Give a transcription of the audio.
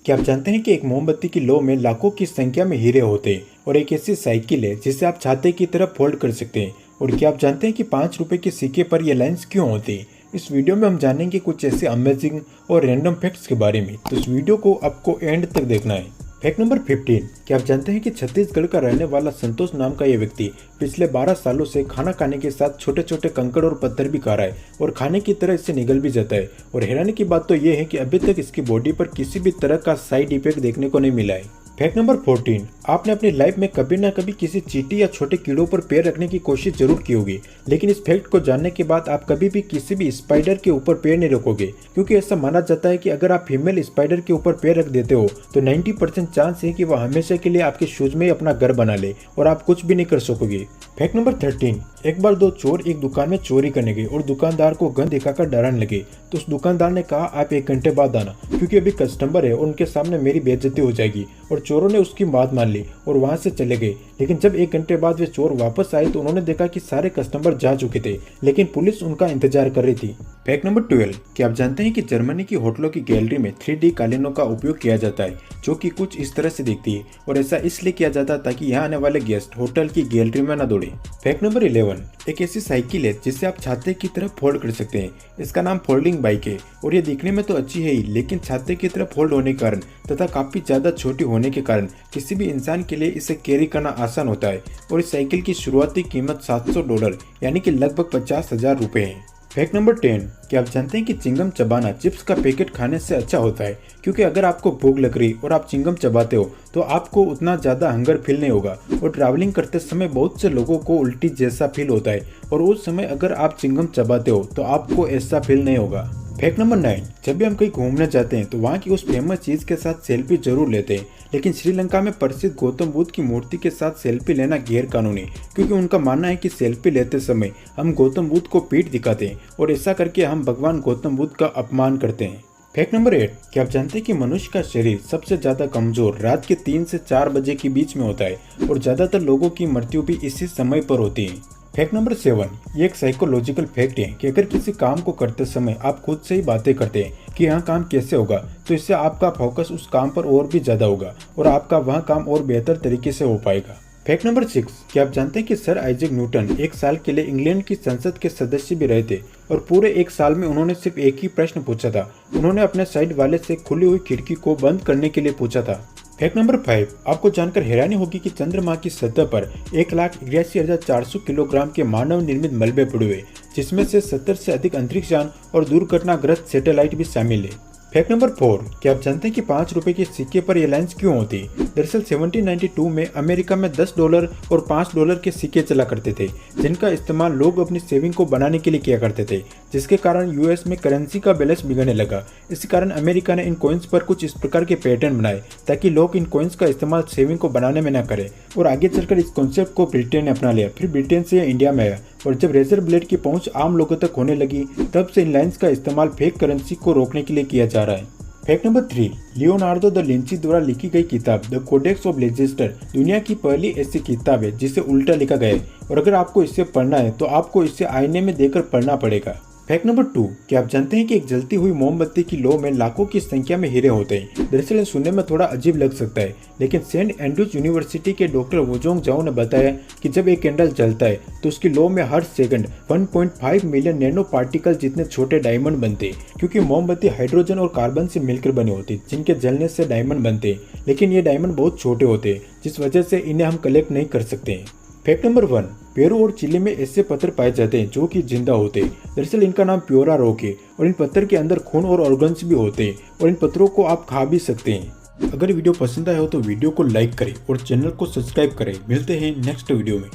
क्या आप जानते हैं कि एक मोमबत्ती की लौ में लाखों की संख्या में हीरे होते हैं और एक ऐसी साइकिल है जिसे आप छाते की तरह फोल्ड कर सकते हैं। और क्या आप जानते हैं कि 5 रुपए के सिक्के पर ये लाइंस क्यों होते हैं? इस वीडियो में हम जानेंगे कुछ ऐसे अमेजिंग और रैंडम फैक्ट्स के बारे में, तो इस वीडियो को आपको एंड तक देखना है। फैक्ट नंबर 15, क्या आप जानते हैं कि छत्तीसगढ़ का रहने वाला संतोष नाम का ये व्यक्ति पिछले 12 सालों से खाना खाने के साथ छोटे छोटे कंकड़ और पत्थर भी खा रहा है और खाने की तरह इससे निगल भी जाता है। और हैरानी की बात तो ये है कि अभी तक इसकी बॉडी पर किसी भी तरह का साइड इफेक्ट देखने को नहीं मिला है। फैक्ट नंबर 14, आपने अपनी लाइफ में कभी ना कभी किसी चींटी या छोटे कीड़ों पर पैर रखने की कोशिश जरूर की होगी, लेकिन इस फैक्ट को जानने के बाद आप कभी भी किसी भी स्पाइडर के ऊपर पैर नहीं रखोगे, क्योंकि ऐसा माना जाता है कि अगर आप फीमेल स्पाइडर के ऊपर पैर रख देते हो तो 90% चांस है कि वह हमेशा के लिए आपके शूज में अपना घर बना ले और आप कुछ भी नहीं कर सकोगे। फैक्ट नंबर 13, एक बार दो चोर एक दुकान में चोरी करने गए और दुकानदार को गन दिखाकर डराने लगे। तो उस दुकानदार ने कहा, आप 1 घंटे बाद आना, क्योंकि अभी कस्टमर है और उनके सामने मेरी बेइज्जती हो जाएगी। और चोरों ने उसकी बात मान ली और वहां से चले गए। लेकिन जब 1 घंटे बाद वे चोर वापस आए तो उन्होंने देखा कि सारे कस्टमर जा चुके थे, लेकिन पुलिस उनका इंतजार कर रही थी। फैक्ट नंबर 12, क्या आप जानते हैं कि जर्मनी की होटलों की गैलरी में 3D कालीनों का उपयोग किया जाता है, जो कि कुछ इस तरह से दिखती है, और ऐसा इसलिए किया जाता है ताकि यहाँ आने वाले गेस्ट होटल की गैलरी में न दौड़े। फैक्ट नंबर 11, एक ऐसी साइकिल है जिसे आप छाते की तरह फोल्ड कर सकते हैं। इसका नाम फोल्डिंग बाइक है और ये दिखने में तो अच्छी है ही, लेकिन छाते की तरह फोल्ड होने के कारण तथा काफी ज्यादा छोटी होने के कारण किसी भी इंसान के लिए इसे कैरी करना आसान होता है। और इस साइकिल की शुरुआती कीमत $700 यानी कि लगभग 50,000 रुपए है। फैक्ट नंबर 10, क्या आप जानते हैं कि चिंगम चबाना चिप्स का पैकेट खाने से अच्छा होता है, क्योंकि अगर आपको भूख लग रही और आप चिंगम चबाते हो तो आपको उतना ज्यादा हंगर फील नहीं होगा। और ट्रैवलिंग करते समय बहुत से लोगों को उल्टी जैसा फील होता है, और उस समय अगर आप चिंगम चबाते हो तो आपको ऐसा फील नहीं होगा। फैक्ट नंबर 9, जब भी हम कहीं घूमने जाते हैं तो वहाँ की उस फेमस चीज के साथ सेल्फी जरूर लेते हैं, लेकिन श्रीलंका में प्रसिद्ध गौतम बुद्ध की मूर्ति के साथ सेल्फी लेना गैर कानूनी, क्योंकि उनका मानना है कि सेल्फी लेते समय हम गौतम बुद्ध को पीठ दिखाते हैं और ऐसा करके हम भगवान गौतम बुद्ध का अपमान करते हैं। फैक्ट नंबर 8, क्या आप जानते हैं कि मनुष्य का शरीर सबसे ज्यादा कमजोर रात के 3 से 4 बजे के बीच में होता है और ज्यादातर लोगों की मृत्यु भी इसी समय पर होती है। फैक्ट नंबर 7, ये एक साइकोलॉजिकल फैक्ट है कि अगर किसी काम को करते समय आप खुद से ही बातें करते हैं कि यह काम कैसे होगा, तो इससे आपका फोकस उस काम पर और भी ज्यादा होगा और आपका वह काम और बेहतर तरीके से हो पाएगा। फैक्ट नंबर 6, क्या आप जानते हैं कि सर आइजैक न्यूटन 1 साल के लिए इंग्लैंड की संसद के सदस्य भी रहे थे और पूरे 1 साल में उन्होंने सिर्फ एक ही प्रश्न पूछा था। उन्होंने अपने साइड वाले से खुली हुई खिड़की को बंद करने के लिए पूछा था। फैक्ट नंबर 5, आपको जानकर हैरानी होगी कि चंद्रमा की सतह पर 1,81,400 किलोग्राम के मानव निर्मित मलबे पड़े हुए, जिसमें से 70 से अधिक अंतरिक्ष यान और दुर्घटनाग्रस्त सैटेलाइट भी शामिल है। फैक्ट नंबर 4, क्या आप जानते हैं कि 5 रुपए के सिक्के पर ये लाइंस क्यों होती है? दरअसल 1792 में अमेरिका में $10 और $5 के सिक्के चला करते थे, जिनका इस्तेमाल लोग अपनी सेविंग को बनाने के लिए किया करते थे, जिसके कारण यूएस में करेंसी का बैलेंस बिगड़ने लगा। इसी कारण अमेरिका ने इन कॉइन्स पर कुछ इस प्रकार के पैटर्न बनाए ताकि लोग इन कॉइन्स का इस्तेमाल सेविंग को बनाने में न करें। और आगे चलकर इस कॉन्सेप्ट को ब्रिटेन ने अपना लिया, फिर ब्रिटेन से इंडिया में आया, और जब रेजर ब्लेड की पहुंच आम लोगों तक होने लगी तब से इन लाइंस का इस्तेमाल फेक करेंसी को रोकने के लिए किया जा रहा है। Fact number 3, Leonardo da Vinci द्वारा लिखी गई किताब द कोडेक्स ऑफ लेजिस्टर दुनिया की पहली ऐसी किताब है जिसे उल्टा लिखा गया है, और अगर आपको इसे पढ़ना है तो आपको इसे आईने में देखकर पढ़ना पड़ेगा। फैक्ट नंबर 2, क्या आप जानते हैं कि एक जलती हुई मोमबत्ती की लौ में लाखों की संख्या में हीरे होते हैं? दरअसल सुनने में थोड़ा अजीब लग सकता है, लेकिन सेंट एंड्रूज यूनिवर्सिटी के डॉक्टर वोजोंग जाओ ने बताया कि जब एक कैंडल जलता है तो उसकी लौ में हर सेकंड 1.5 मिलियन नैनो पार्टिकल जितने छोटे डायमंड बनते हैं, क्योंकि मोमबत्ती हाइड्रोजन और कार्बन से मिलकर बनी होती है, जिनके जलने से डायमंड बनते हैं, लेकिन ये डायमंड बहुत छोटे होते हैं, जिस वजह से इन्हें हम कलेक्ट नहीं कर सकते हैं। फैक्ट नंबर 1, पेरू और चिली में ऐसे पत्थर पाए जाते हैं जो कि जिंदा होते हैं। दरअसल इनका नाम प्योरा रॉक है और इन पत्थर के अंदर खून और ऑर्गन्स भी होते हैं और इन पत्थरों को आप खा भी सकते हैं। अगर वीडियो पसंद आया हो तो वीडियो को लाइक करें और चैनल को सब्सक्राइब करें। मिलते हैं नेक्स्ट वीडियो में।